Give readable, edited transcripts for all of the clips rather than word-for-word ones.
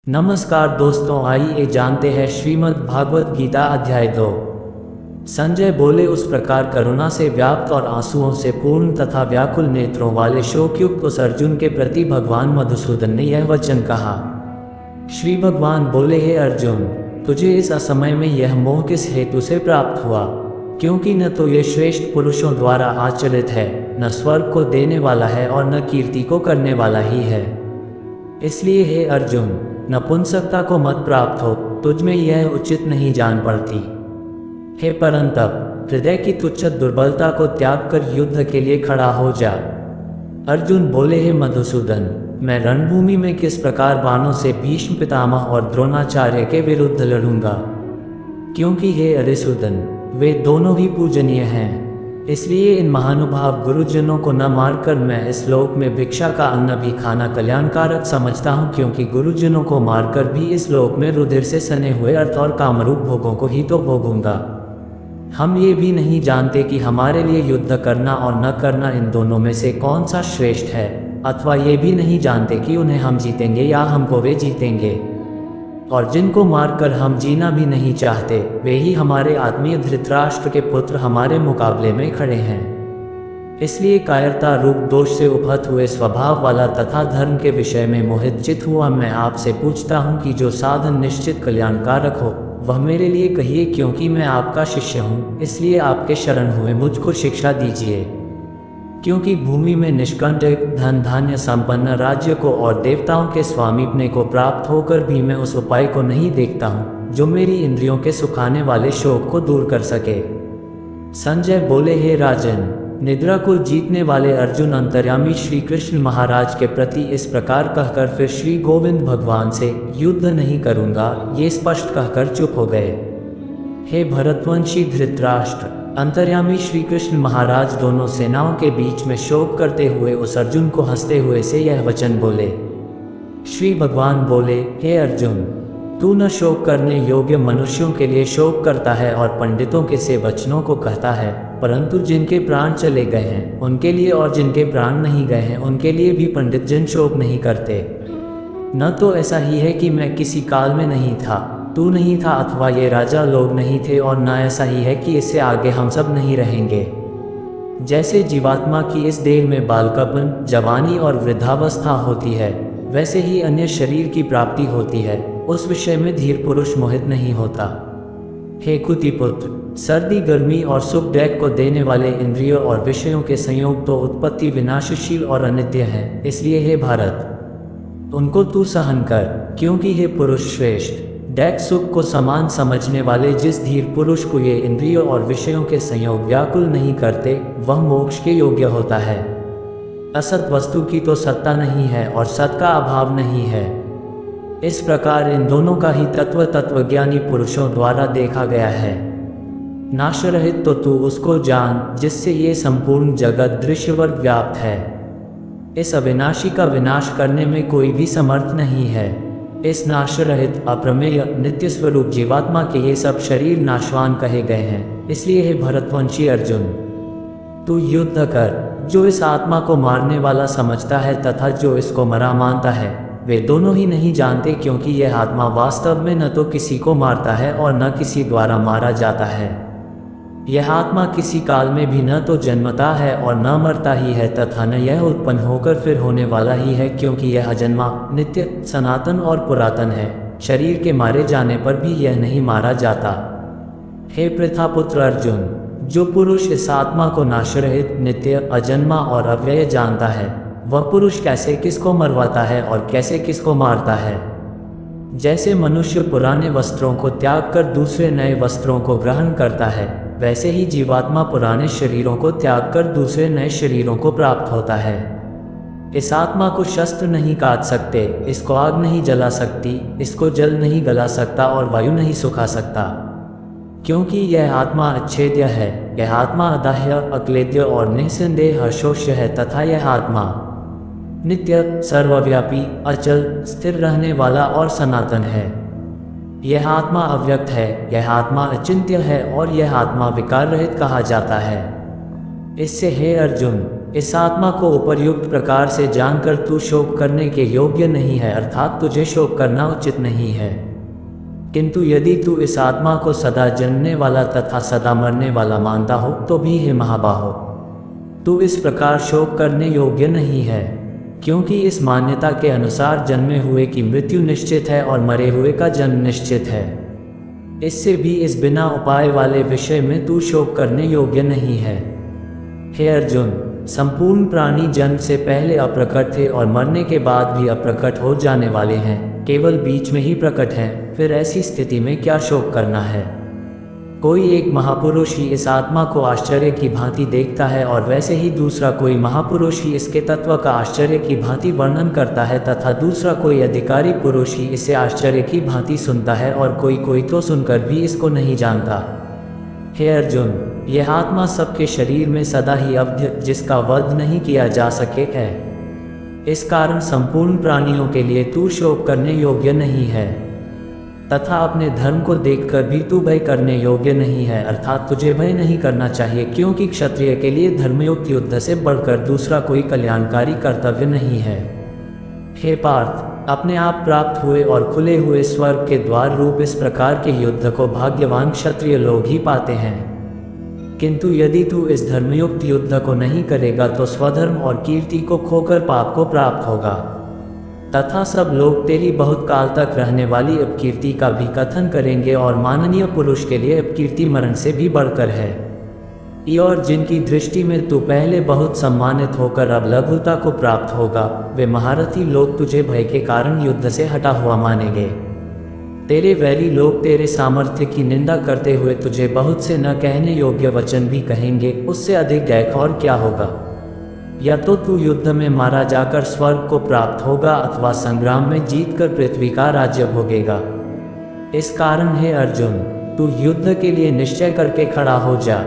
नमस्कार दोस्तों, आइए जानते हैं श्रीमद् भागवत गीता अध्याय 2। संजय बोले, उस प्रकार करुणा से व्याप्त और आंसुओं से पूर्ण तथा व्याकुल नेत्रों वाले शोकयुक्त उस अर्जुन के प्रति भगवान मधुसूदन ने यह वचन कहा। श्री भगवान बोले, हे अर्जुन, तुझे इस असमय में यह मोह किस हेतु से प्राप्त हुआ? क्योंकि न तो ये श्रेष्ठ पुरुषों द्वारा आचरित है, न स्वर्ग को देने वाला है और न कीर्ति को करने वाला ही है। इसलिए हे अर्जुन, नपुंसकता को मत प्राप्त हो, तुझ में यह उचित नहीं जान पड़ती। हे परंतप, हृदय की तुच्छ दुर्बलता को त्याग कर युद्ध के लिए खड़ा हो जा। अर्जुन बोले, हे मधुसूदन, मैं रणभूमि में किस प्रकार बाणों से भीष्म पितामह और द्रोणाचार्य के विरुद्ध लड़ूंगा? क्योंकि हे अरिसूदन, वे दोनों ही पूजनीय हैं। इसलिए इन महानुभाव गुरुजनों को न मारकर मैं इस लोक में भिक्षा का अन्न भी खाना कल्याणकारक समझता हूँ, क्योंकि गुरुजनों को मारकर भी इस लोक में रुधिर से सने हुए अर्थ और कामरूप भोगों को ही तो भोगूंगा। हम ये भी नहीं जानते कि हमारे लिए युद्ध करना और न करना इन दोनों में से कौन सा श्रेष्ठ है, अथवा ये भी नहीं जानते कि उन्हें हम जीतेंगे या हमको वे जीतेंगे। और जिनको मारकर हम जीना भी नहीं चाहते, वे ही हमारे आत्मीय धृतराष्ट्र के पुत्र हमारे मुकाबले में खड़े हैं। इसलिए कायरता रूप दोष से उपहत हुए स्वभाव वाला तथा धर्म के विषय में मोहित चित हुआ मैं आपसे पूछता हूँ कि जो साधन निश्चित कल्याणकारक हो वह मेरे लिए कहिए, क्योंकि मैं आपका शिष्य हूँ। इसलिए आपके शरण हुए मुझको शिक्षा दीजिए। क्योंकि भूमि में निष्कंटक धन धान्य संपन्न राज्य को और देवताओं के स्वामीपने को प्राप्त होकर भी मैं उस उपाय को नहीं देखता हूँ जो मेरी इंद्रियों के सुखाने वाले शोक को दूर कर सके। संजय बोले, हे राजन, निद्रा को जीतने वाले अर्जुन अंतर्यामी श्री कृष्ण महाराज के प्रति इस प्रकार कहकर फिर श्री गोविंद भगवान से युद्ध नहीं करूँगा ये स्पष्ट कहकर चुप हो गए। हे भरतवंशी धृतराष्ट्र, अंतर्यामी श्री कृष्ण महाराज दोनों सेनाओं के बीच में शोक करते हुए उस अर्जुन को हंसते हुए से यह वचन बोले। श्री भगवान बोले, हे अर्जुन, तू न शोक करने योग्य मनुष्यों के लिए शोक करता है और पंडितों के से वचनों को कहता है, परंतु जिनके प्राण चले गए हैं उनके लिए और जिनके प्राण नहीं गए हैं उनके लिए भी पंडित जन शोक नहीं करते। न तो ऐसा ही है कि मैं किसी काल में नहीं था, तू नहीं था, अथवा ये राजा लोग नहीं थे, और न ऐसा ही है कि इससे आगे हम सब नहीं रहेंगे। जैसे जीवात्मा की इस देह में बालकपन, जवानी और वृद्धावस्था होती है, वैसे ही अन्य शरीर की प्राप्ति होती है, उस विषय में धीर पुरुष मोहित नहीं होता। हे कुतिपुत्र, सर्दी गर्मी और सुख दैक को देने वाले इंद्रियों और विषयों के संयोग तो उत्पत्ति विनाशशील और अनित्य हैं। इसलिए हे भारत, उनको तू सहन कर, क्योंकि हे पुरुष श्रेष्ठ, दैक सुख को समान समझने वाले जिस धीर पुरुष को ये इंद्रियों और विषयों के संयोग व्याकुल नहीं करते, वह मोक्ष के योग्य होता है। असत वस्तु की तो सत्ता नहीं है और सत का अभाव नहीं है। इस प्रकार इन दोनों का ही तत्वज्ञानी पुरुषों द्वारा देखा गया है। नाशरहित तो तू उसको जान जिससे ये संपूर्ण जगत दृश्यवत व्याप्त है। इस अविनाशी का विनाश करने में कोई भी समर्थ नहीं है। इस नाशरहित अप्रमेय नित्य स्वरूप जीवात्मा के ये सब शरीर नाशवान कहे गए हैं। इसलिए हे भरतवंशी अर्जुन, तू युद्ध कर। जो इस आत्मा को मारने वाला समझता है तथा जो इसको मरा मानता है, वे दोनों ही नहीं जानते, क्योंकि यह आत्मा वास्तव में न तो किसी को मारता है और न किसी द्वारा मारा जाता है। यह आत्मा किसी काल में भी न तो जन्मता है और न मरता ही है, तथा न यह उत्पन्न होकर फिर होने वाला ही है, क्योंकि यह अजन्मा, नित्य, सनातन और पुरातन है। शरीर के मारे जाने पर भी यह नहीं मारा जाता। हे पृथापुत्र अर्जुन, जो पुरुष इस आत्मा को नाशरहित, नित्य, अजन्मा और अव्यय जानता है, वह पुरुष कैसे किसको मरवाता है और कैसे किसको मारता है। जैसे मनुष्य पुराने वस्त्रों को त्याग कर दूसरे नए वस्त्रों को ग्रहण करता है, वैसे ही जीवात्मा पुराने शरीरों को त्याग कर दूसरे नए शरीरों को प्राप्त होता है। इस आत्मा को शस्त्र नहीं काट सकते, इसको आग नहीं जला सकती, इसको जल नहीं गला सकता और वायु नहीं सुखा सकता, क्योंकि यह आत्मा अच्छेद्य है। यह आत्मा अदाह्य, अक्लेद्य और निःसंदेह अशोष्य है, तथा यह आत्मा नित्य, सर्वव्यापी, अचल, स्थिर रहने वाला और सनातन है। यह आत्मा अव्यक्त है, यह आत्मा अचिंत्य है और यह आत्मा विकार रहित कहा जाता है। इससे हे अर्जुन, इस आत्मा को उपर्युक्त प्रकार से जानकर तू शोक करने के योग्य नहीं है, अर्थात तुझे शोक करना उचित नहीं है। किंतु यदि तू इस आत्मा को सदा जन्मने वाला तथा सदा मरने वाला मानता हो तो भी हे महाबाहो, तू इस प्रकार शोक करने योग्य नहीं है, क्योंकि इस मान्यता के अनुसार जन्मे हुए की मृत्यु निश्चित है और मरे हुए का जन्म निश्चित है। इससे भी इस बिना उपाय वाले विषय में तू शोक करने योग्य नहीं है। हे अर्जुन, संपूर्ण प्राणी जन्म से पहले अप्रकट थे और मरने के बाद भी अप्रकट हो जाने वाले हैं, केवल बीच में ही प्रकट हैं। फिर ऐसी स्थिति में क्या शोक करना है? कोई एक महापुरुष ही इस आत्मा को आश्चर्य की भांति देखता है और वैसे ही दूसरा कोई महापुरुष ही इसके तत्व का आश्चर्य की भांति वर्णन करता है, तथा दूसरा कोई अधिकारी पुरुष ही इसे आश्चर्य की भांति सुनता है और कोई तो सुनकर भी इसको नहीं जानता। हे अर्जुन, यह आत्मा सबके शरीर में सदा ही अवध्य, जिसका वध नहीं किया जा सके है। इस कारण संपूर्ण प्राणियों के लिए तू शोक करने योग्य नहीं है, तथा अपने धर्म को देखकर भी तू भय करने योग्य नहीं है, अर्थात तुझे भय नहीं करना चाहिए, क्योंकि क्षत्रिय के लिए धर्मयुक्त युद्ध से बढ़कर दूसरा कोई कल्याणकारी कर्तव्य नहीं है। हे पार्थ, अपने आप प्राप्त हुए और खुले हुए स्वर्ग के द्वार रूप इस प्रकार के युद्ध को भाग्यवान क्षत्रिय लोग ही पाते हैं। किंतु यदि तू इस धर्मयुक्त युद्ध को नहीं करेगा तो स्वधर्म और कीर्ति को खोकर पाप को प्राप्त होगा, तथा सब लोग तेरी बहुत काल तक रहने वाली अपकीर्ति का भी कथन करेंगे, और माननीय पुरुष के लिए अपकीर्ति मरण से भी बढ़कर है। और जिनकी दृष्टि में तू पहले बहुत सम्मानित होकर अब लघुता को प्राप्त होगा, वे महारथी लोग तुझे भय के कारण युद्ध से हटा हुआ मानेंगे। तेरे वैरी लोग तेरे सामर्थ्य की निंदा करते हुए तुझे बहुत से न कहने योग्य वचन भी कहेंगे। उससे अधिक दैख और क्या होगा? या तो तू युद्ध में मारा जाकर स्वर्ग को प्राप्त होगा, अथवा संग्राम में जीतकर पृथ्वी का राज्य भोगेगा। इस कारण हे अर्जुन, तू युद्ध के लिए निश्चय करके खड़ा हो जा।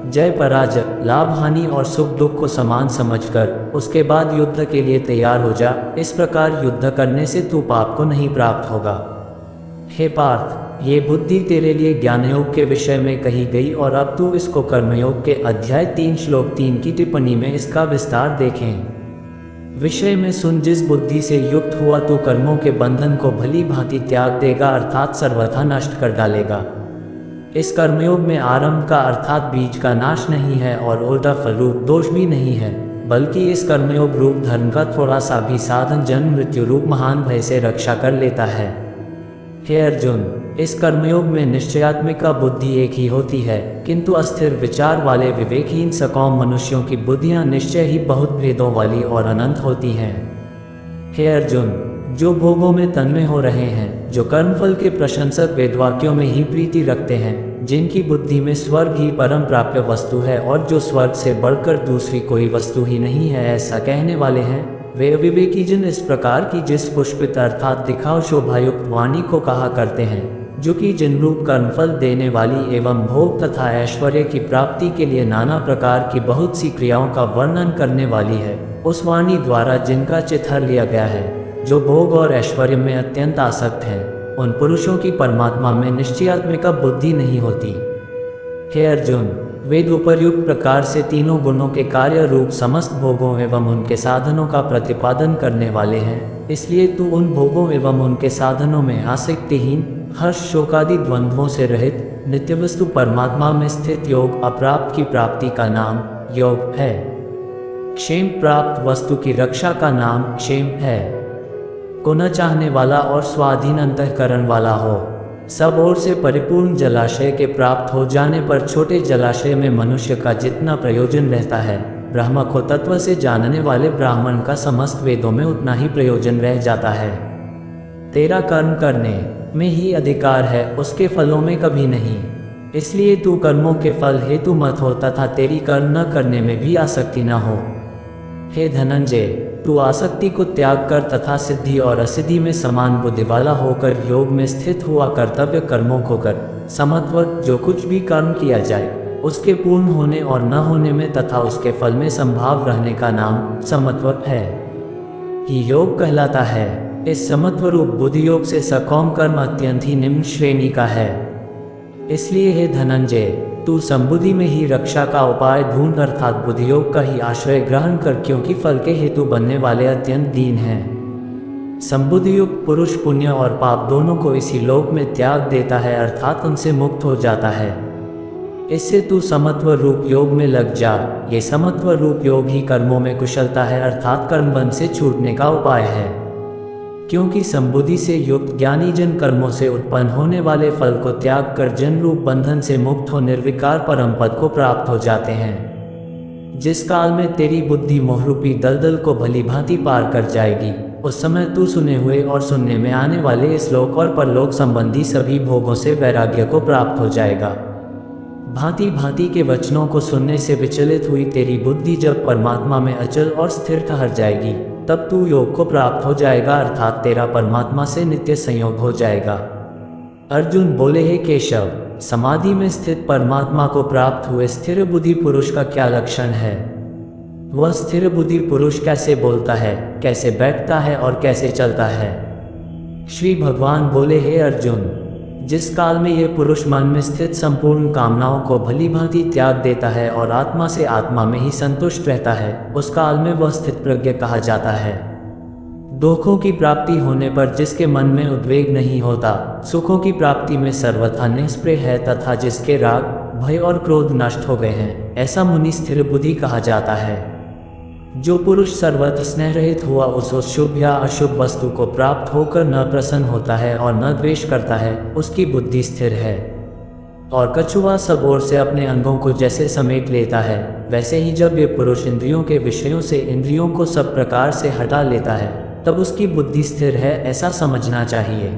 जय पराजय, लाभ हानि और सुख दुख को समान समझकर उसके बाद युद्ध के लिए तैयार हो जा। इस प्रकार युद्ध करने से तू पाप को नहीं प्राप्त होगा। हे पार्थ, ये बुद्धि तेरे लिए ज्ञानयोग के विषय में कही गई, और अब तू इसको कर्मयोग के अध्याय 3 श्लोक 3 की टिप्पणी में इसका विस्तार देखें। विषय में सुन, जिस बुद्धि से युक्त हुआ तू कर्मों के बंधन को भली भांति त्याग देगा, अर्थात सर्वथा नष्ट कर डालेगा। इस कर्मयोग में आरंभ का अर्थात बीज का नाश नहीं है और उल्टा फल रूप दोष भी नहीं है, बल्कि इस कर्मयोग रूप धर्म का थोड़ा सा भी साधन जन्म मृत्यु रूप महान भय से रक्षा कर लेता है। हे अर्जुन, इस कर्मयोग में निश्चयात्मिक बुद्धि एक ही होती है, किंतु अस्थिर विचार वाले विवेकहीन सकौम मनुष्यों की बुद्धियां निश्चय ही बहुत भेदों वाली और अनंत होती हैं। हे अर्जुन, जो भोगों में तन्मय हो रहे हैं, जो कर्मफल के प्रशंसक वेदवाक्यों में ही प्रीति रखते हैं, जिनकी बुद्धि में स्वर्ग ही परम प्राप्य वस्तु है और जो स्वर्ग से बढ़कर दूसरी कोई वस्तु ही नहीं है, ऐसा कहने वाले हैं, वे अविवेकी जन इस प्रकार की जिस पुष्पित अर्थात दिखाव शोभायुक्त वाणी को कहा करते हैं, जो कि जिनरूप कर्मफल देने वाली एवं भोग तथा ऐश्वर्य की प्राप्ति के लिए नाना प्रकार की बहुत सी क्रियाओं का वर्णन करने वाली है, उस वाणी द्वारा जिनका चित हर लिया गया है, जो भोग और ऐश्वर्य में अत्यंत आसक्त हैं, उन पुरुषों की परमात्मा में निश्चयात्मिक बुद्धि नहीं होती। हे अर्जुन, वेद उपर्युक्त प्रकार से तीनों गुणों के कार्य रूप समस्त भोगों एवं उनके साधनों का प्रतिपादन करने वाले हैं, इसलिए तू उन भोगों एवं उनके साधनों में आसक्तिहीन, हर्ष शोकादि द्वंद्वों से रहित नित्यवस्तु परमात्मा में स्थित योग अप्राप्त की प्राप्ति का नाम योग है। क्षेम प्राप्त वस्तु की रक्षा का नाम क्षेम है। को न चाहने वाला और स्वाधीन अंतःकरण वाला हो, सब ओर से परिपूर्ण जलाशय के प्राप्त हो जाने पर छोटे जलाशय में मनुष्य का जितना प्रयोजन रहता है, ब्रह्म को तत्व से जानने वाले ब्राह्मण का समस्त वेदों में उतना ही प्रयोजन रह जाता है। तेरा कर्म करने में ही अधिकार है, उसके फलों में कभी नहीं। इसलिए तू कर्मों के फल हेतु मत हो तथा तेरी कर्म न करने में भी आसक्ति न हो। हे धनंजय, तू आसक्ति को त्याग कर तथा सिद्धि और असिद्धि में समान बुद्धि वाला होकर योग में स्थित हुआ कर्तव्य कर्मों को कर। समत्व, जो कुछ भी कर्म किया जाए उसके पूर्ण होने और न होने में तथा उसके फल में संभाव रहने का नाम समत्व है, ही योग कहलाता है। इस समत्व रूप बुद्धि योग से सकौम कर्म अत्यंत ही निम्न श्रेणी का है। इसलिए हे धनंजय, तू संबुद्धि में ही रक्षा का उपाय ढूंढ अर्थात बुद्धियोग का ही आश्रय ग्रहण कर, क्योंकि फल के हेतु बनने वाले अत्यंत दीन हैं। संबुद्धि युक्त पुरुष पुण्य और पाप दोनों को इसी लोक में त्याग देता है अर्थात उनसे मुक्त हो जाता है। इससे तू समत्व रूप योग में लग जा। ये समत्व रूप योग ही कर्मों में कुशलता है अर्थात कर्मबंध से छूटने का उपाय है, क्योंकि संबुद्धि से युक्त ज्ञानी जन कर्मों से उत्पन्न होने वाले फल को त्याग कर जन रूप बंधन से मुक्त हो निर्विकार परम पद को प्राप्त हो जाते हैं। जिस काल में तेरी बुद्धि मोहरूपी दलदल को भली भांति पार कर जाएगी, उस समय तू सुने हुए और सुनने में आने वाले इस लोक और परलोक संबंधी सभी भोगों से वैराग्य को प्राप्त हो जाएगा। भांति भांति के वचनों को सुनने से विचलित हुई तेरी बुद्धि जब परमात्मा में अचल और स्थिर ठहर जाएगी, तब तू योग को प्राप्त हो जाएगा अर्थात तेरा परमात्मा से नित्य संयोग हो जाएगा। अर्जुन बोले, हे केशव, समाधि में स्थित परमात्मा को प्राप्त हुए स्थिर बुद्धि पुरुष का क्या लक्षण है? वह स्थिर बुद्धि पुरुष कैसे बोलता है, कैसे बैठता है और कैसे चलता है? श्री भगवान बोले, हे अर्जुन, जिस काल में यह पुरुष मन में स्थित संपूर्ण कामनाओं को भली भांति त्याग देता है और आत्मा से आत्मा में ही संतुष्ट रहता है, उस काल में वह स्थित प्रज्ञ कहा जाता है। दुखों की प्राप्ति होने पर जिसके मन में उद्वेग नहीं होता, सुखों की प्राप्ति में सर्वथा निष्प्रह है तथा जिसके राग, भय और क्रोध नष्ट हो गए हैं, ऐसा मुनि स्थिर बुद्धि कहा जाता है। जो पुरुष सर्वत्र स्नेह रहित हुआ उस शुभ या अशुभ वस्तु को प्राप्त होकर न प्रसन्न होता है और न द्वेष करता है, उसकी बुद्धि स्थिर है। और कछुआ सब ओर से अपने अंगों को जैसे समेट लेता है, वैसे ही जब ये पुरुष इंद्रियों के विषयों से इंद्रियों को सब प्रकार से हटा लेता है, तब उसकी बुद्धि स्थिर है, ऐसा समझना चाहिए।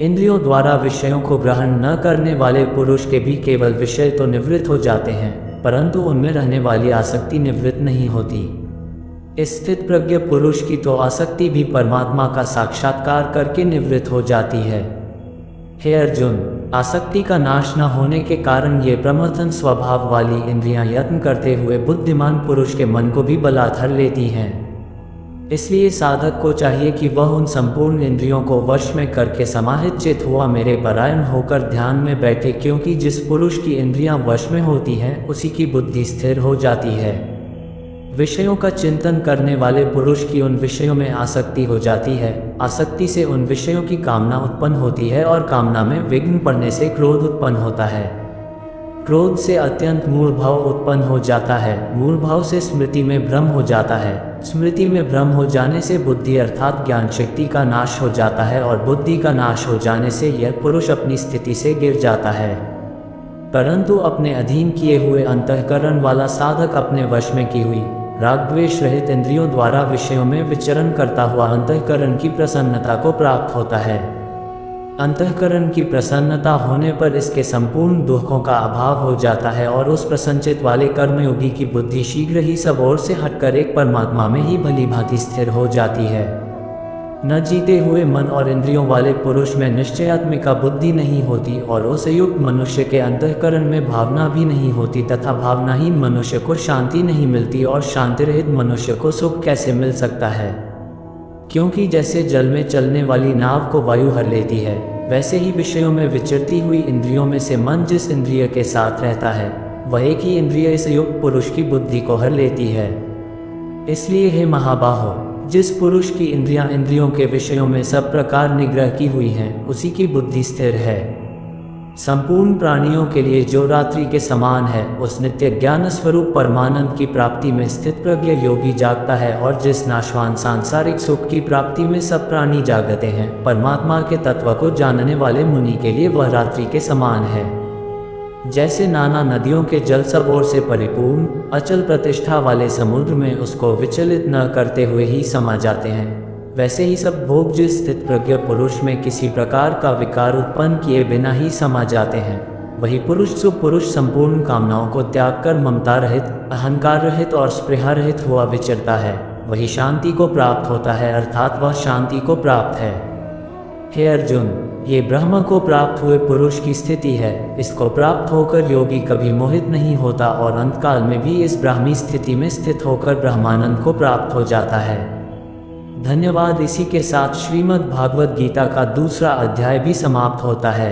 इंद्रियों द्वारा विषयों को ग्रहण न करने वाले पुरुष के भी केवल विषय तो निवृत्त हो जाते हैं, परंतु उनमें रहने वाली आसक्ति निवृत्त नहीं होती। स्थित प्रज्ञ पुरुष की तो आसक्ति भी परमात्मा का साक्षात्कार करके निवृत्त हो जाती है। हे अर्जुन, आसक्ति का नाश न होने के कारण ये प्रमथन स्वभाव वाली इंद्रियां यत्न करते हुए बुद्धिमान पुरुष के मन को भी बलात्कार लेती हैं। इसलिए साधक को चाहिए कि वह उन संपूर्ण इंद्रियों को वश में करके समाहित चित हुआ मेरे परायण होकर ध्यान में बैठे, क्योंकि जिस पुरुष की इंद्रियां वश में होती हैं उसी की बुद्धि स्थिर हो जाती है। विषयों का चिंतन करने वाले पुरुष की उन विषयों में आसक्ति हो जाती है, आसक्ति से उन विषयों की कामना उत्पन्न होती है और कामना में विघ्न पड़ने से क्रोध उत्पन्न होता है। क्रोध से अत्यंत मूल भाव उत्पन्न हो जाता है, मूल भाव से स्मृति में भ्रम हो जाता है, स्मृति में भ्रम हो जाने से बुद्धि अर्थात ज्ञान शक्ति का नाश हो जाता है और बुद्धि का नाश हो जाने से यह पुरुष अपनी स्थिति से गिर जाता है। परंतु अपने अधीन किए हुए अंतःकरण वाला साधक अपने वश में की हुई राग द्वेष रहित इंद्रियों द्वारा विषयों में विचरण करता हुआ अंतःकरण की प्रसन्नता को प्राप्त होता है। अंतःकरण की प्रसन्नता होने पर इसके संपूर्ण दुखों का अभाव हो जाता है और उस प्रसन्नचित वाले कर्मयोगी की बुद्धि शीघ्र ही सब ओर से हटकर एक परमात्मा में ही भली भांति स्थिर हो जाती है। न जीते हुए मन और इंद्रियों वाले पुरुष में निश्चयात्मिका बुद्धि नहीं होती और उस युक्त मनुष्य के अंतःकरण में भावना भी नहीं होती तथा भावनाहीन मनुष्य को शांति नहीं मिलती और शांति रहित मनुष्य को सुख कैसे मिल सकता है? क्योंकि जैसे जल में चलने वाली नाव को वायु हर लेती है, वैसे ही विषयों में विचरती हुई इंद्रियों में से मन जिस इंद्रिय के साथ रहता है, वह एक ही इंद्रिय इस युक्त पुरुष की बुद्धि को हर लेती है। इसलिए हे महाबाहो, जिस पुरुष की इंद्रियां इंद्रियों के विषयों में सब प्रकार निग्रह की हुई हैं, उसी की बुद्धि स्थिर है। संपूर्ण प्राणियों के लिए जो रात्रि के समान है, उस नित्य ज्ञान स्वरूप परमानंद की प्राप्ति में स्थित प्रज्ञ योगी जागता है और जिस नाशवान सांसारिक सुख की प्राप्ति में सब प्राणी जागते हैं, परमात्मा के तत्व को जानने वाले मुनि के लिए वह रात्रि के समान है। जैसे नाना नदियों के जल सब ओर से परिपूर्ण अचल प्रतिष्ठा वाले समुद्र में उसको विचलित न करते हुए ही समा जाते हैं, वैसे ही सब भोग जिस स्थित प्रज्ञ पुरुष में किसी प्रकार का विकार उत्पन्न किए बिना ही समा जाते हैं, वही पुरुष जो पुरुष संपूर्ण कामनाओं को त्याग कर ममता रहित, अहंकार रहित और स्पृहा रहित हुआ विचरता है, वही शांति को प्राप्त होता है अर्थात वह शांति को प्राप्त है। हे अर्जुन, ये ब्रह्म को प्राप्त हुए पुरुष की स्थिति है। इसको प्राप्त होकर योगी कभी मोहित नहीं होता और अंतकाल में भी इस ब्राह्मी स्थिति में स्थित होकर ब्रह्मानंद को प्राप्त हो जाता है। धन्यवाद। इसी के साथ श्रीमद् भागवत गीता का दूसरा अध्याय भी समाप्त होता है।